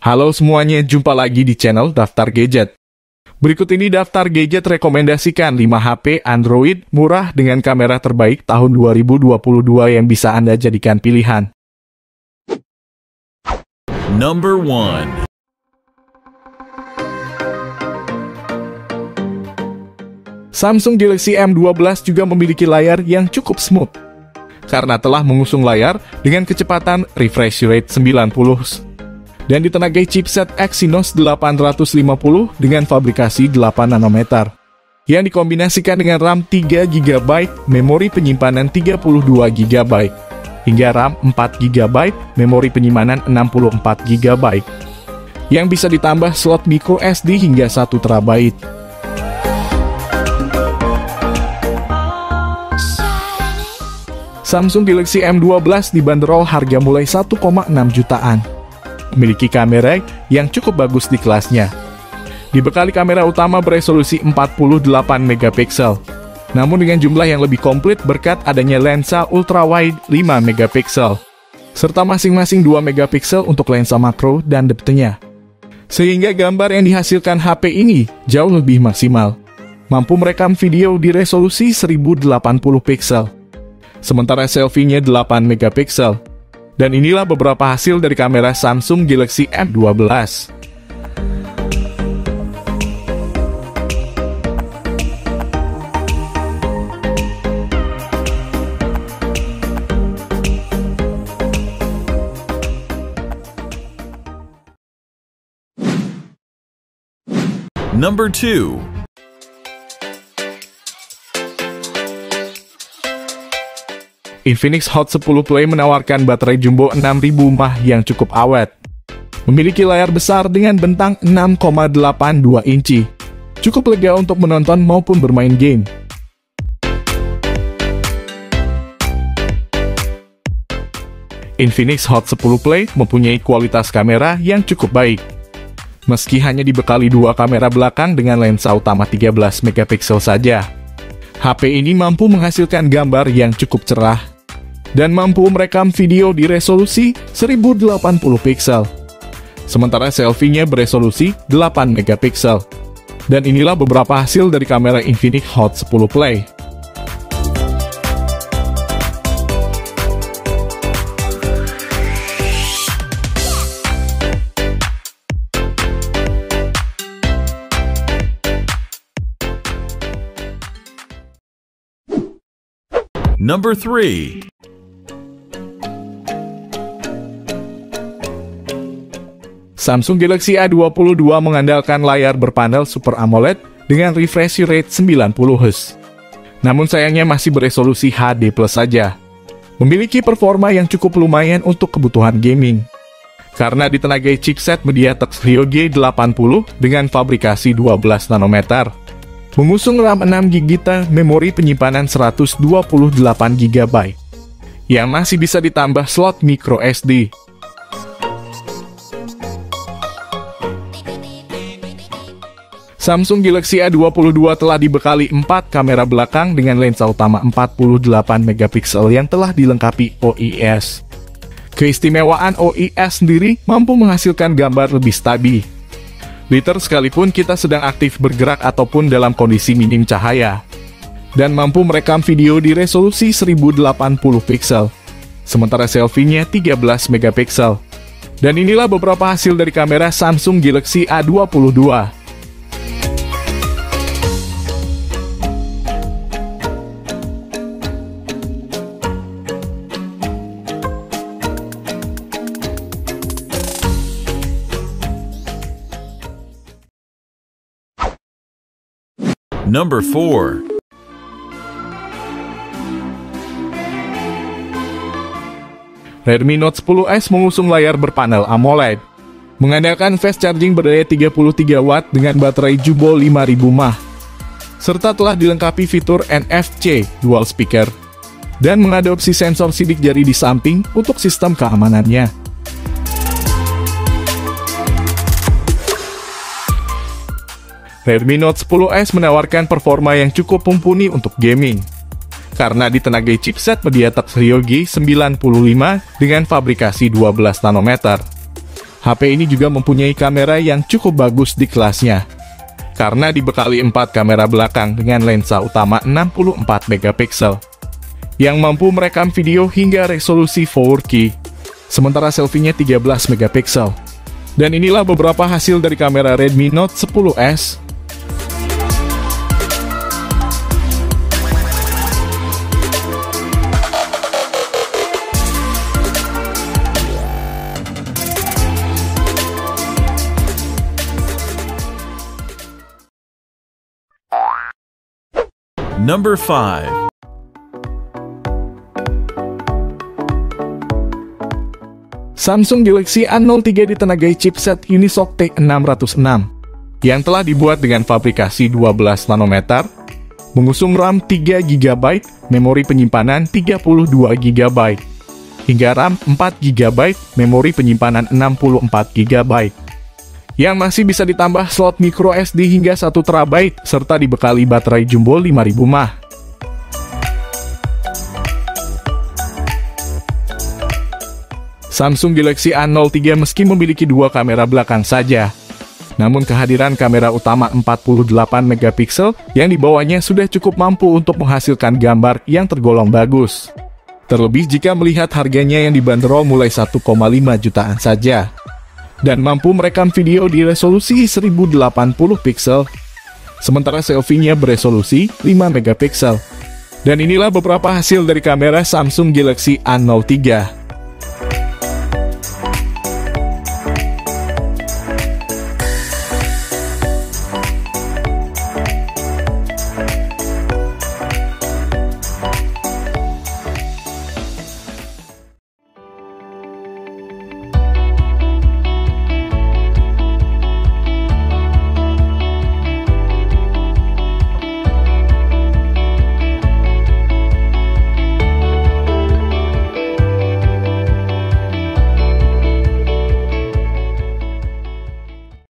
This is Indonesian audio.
Halo semuanya, jumpa lagi di channel Daftar Gadget. Berikut ini daftar gadget rekomendasikan 5 HP Android murah dengan kamera terbaik tahun 2022 yang bisa Anda jadikan pilihan. Number 1. Samsung Galaxy M12 juga memiliki layar yang cukup smooth, karena telah mengusung layar dengan kecepatan refresh rate 90 dan ditenagai chipset Exynos 850 dengan fabrikasi 8 nanometer, yang dikombinasikan dengan RAM 3 GB, memori penyimpanan 32 GB, hingga RAM 4 GB, memori penyimpanan 64 GB, yang bisa ditambah slot micro SD hingga 1 TB. Samsung Galaxy M12 dibanderol harga mulai 1,6 jutaan. Memiliki kamera yang cukup bagus di kelasnya. Dibekali kamera utama beresolusi 48 megapiksel, namun dengan jumlah yang lebih komplit berkat adanya lensa ultrawide 5 megapiksel, serta masing-masing 2 megapiksel untuk lensa makro dan depthnya. Sehingga gambar yang dihasilkan HP ini jauh lebih maksimal, mampu merekam video di resolusi 1080 piksel. Sementara selfie-nya 8 megapiksel. Dan inilah beberapa hasil dari kamera Samsung Galaxy M12. Number 2. Infinix Hot 10 Play menawarkan baterai jumbo 6000 mAh yang cukup awet. Memiliki layar besar dengan bentang 6,82 inci. Cukup lega untuk menonton maupun bermain game. Infinix Hot 10 Play mempunyai kualitas kamera yang cukup baik. Meski hanya dibekali 2 kamera belakang dengan lensa utama 13 megapiksel saja, HP ini mampu menghasilkan gambar yang cukup cerah dan mampu merekam video di resolusi 1080 piksel. Sementara selfie-nya beresolusi 8 megapiksel. Dan inilah beberapa hasil dari kamera Infinix Hot 10 Play. Number 3. Samsung Galaxy A22 mengandalkan layar berpanel Super AMOLED dengan refresh rate 90 Hz. Namun sayangnya masih beresolusi HD+ saja. Memiliki performa yang cukup lumayan untuk kebutuhan gaming, karena ditenagai chipset MediaTek Helio G80 dengan fabrikasi 12 nanometer. Mengusung RAM 6 GB, memori penyimpanan 128 GB, yang masih bisa ditambah slot micro SD. Samsung Galaxy A22 telah dibekali 4 kamera belakang dengan lensa utama 48 megapiksel yang telah dilengkapi OIS. Keistimewaan OIS sendiri mampu menghasilkan gambar lebih stabil, sekalipun kita sedang aktif bergerak ataupun dalam kondisi minim cahaya, dan mampu merekam video di resolusi 1080 piksel, sementara selfie-nya 13 megapiksel. Dan inilah beberapa hasil dari kamera Samsung Galaxy A22. Number 4. Redmi Note 10S mengusung layar berpanel AMOLED, mengandalkan fast charging berdaya 33 Watt dengan baterai jumbo 5000 mAh, serta telah dilengkapi fitur NFC dual speaker, dan mengadopsi sensor sidik jari di samping untuk sistem keamanannya. Redmi Note 10S menawarkan performa yang cukup mumpuni untuk gaming, karena ditenagai chipset MediaTek Helio G95 dengan fabrikasi 12 nanometer. HP ini juga mempunyai kamera yang cukup bagus di kelasnya, karena dibekali 4 kamera belakang dengan lensa utama 64 megapiksel, yang mampu merekam video hingga resolusi 4K, sementara selfie-nya 13 megapiksel. Dan inilah beberapa hasil dari kamera Redmi Note 10S. Number 5. Samsung Galaxy A03 ditenagai chipset Unisoc T606 yang telah dibuat dengan fabrikasi 12 nanometer, mengusung RAM 3 GB, memori penyimpanan 32 GB, hingga RAM 4 GB, memori penyimpanan 64 GB, yang masih bisa ditambah slot micro SD hingga 1 TB, serta dibekali baterai jumbo 5000 mAh. Samsung Galaxy A03 meski memiliki 2 kamera belakang saja, namun kehadiran kamera utama 48 megapiksel yang dibawanya sudah cukup mampu untuk menghasilkan gambar yang tergolong bagus. Terlebih jika melihat harganya yang dibanderol mulai 1,5 jutaan saja, dan mampu merekam video di resolusi 1080 piksel, sementara selfie-nya beresolusi 5 megapiksel. Dan inilah beberapa hasil dari kamera Samsung Galaxy A03.